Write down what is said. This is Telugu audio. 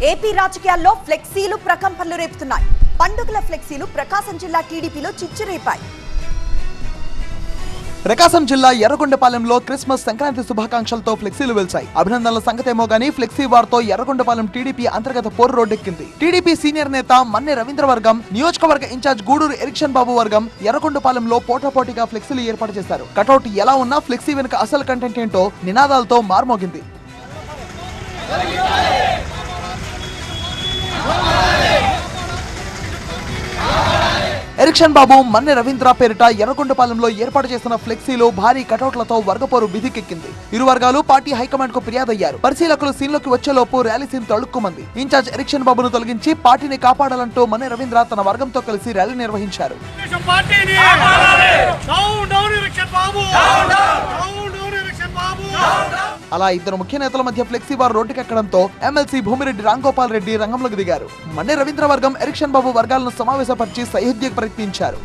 ఏపీ రాజకీయాల్లో ఫ్లెక్సీలు ప్రకంపనలు రేపుతున్నాయి. పండుగల ఫ్లెక్సీలు ప్రకాశం జిల్లా టీడీపీలో చిచ్చురేపాయి. ప్రకాశం జిల్లా ఎర్రగొండపాలెంలో క్రిస్మస్ సంక్రాంతి శుభాకాంక్షలతో ఫ్లెక్సీలు వెలిశాయి. అభినందనల సంగతేమో గానీ ఫ్లెక్సీ వార్తో ఎర్రగొండపాలెం టీడీపీ అంతర్గత పోరు రోడ్డెక్కింది. టీడీపీ సీనియర్ నేత మన్నె రవీంద్ర వర్గం, నియోజకవర్గ ఇన్ఛార్జ్ గూడూరు ఎరిక్షన్ బాబు వర్గం ఎర్రగొండపాలెంలో పోటాపోటీగా ఫ్లెక్సీలు ఏర్పాటు చేశారు. కటౌట్ ఎలా ఉన్నా ఫ్లెక్సీ వెనుక అసలు కంటెంట్ ఏంటో నినాదాలతో మార్మోగింది. ఎరిక్షన్ బాబు, మన్నె రవీంద్ర పేరిట ఎర్రగొండపాలెంలో ఏర్పాటు చేసిన ఫ్లెక్సీలు భారీ కటౌట్లతో వర్గపోరు బిదికెక్కింది. ఇరు వర్గాలు పార్టీ హైకమాండ్ కు ఫిర్యాదయ్యారు. పరిశీలకులు సీన్లోకి వచ్చేలోపు ర్యాలీ సీన్ తళుక్కుమంది. ఇన్ఛార్జ్ ఎరిక్షన్ బాబును తొలగించి పార్టీని కాపాడాలంటూ మన్నె రవీంద్ర తన వర్గంతో కలిసి ర్యాలీ నిర్వహించారు. అలా ఇద్దరు ముఖ్య నేతల మధ్య ఫ్లెక్సీ వార్ రోడ్డుకెక్కడంతో ఎమ్మెల్సీ భూమిరెడ్డి రాంగోపాల్ రెడ్డి రంగంలోకి దిగారు. మన్నె రవీంద్ర వర్గం ఎరిక్షన్ బాబు వర్గాలను సమావేశపరిచి సయోధ్యకు ప్రయత్నించారు.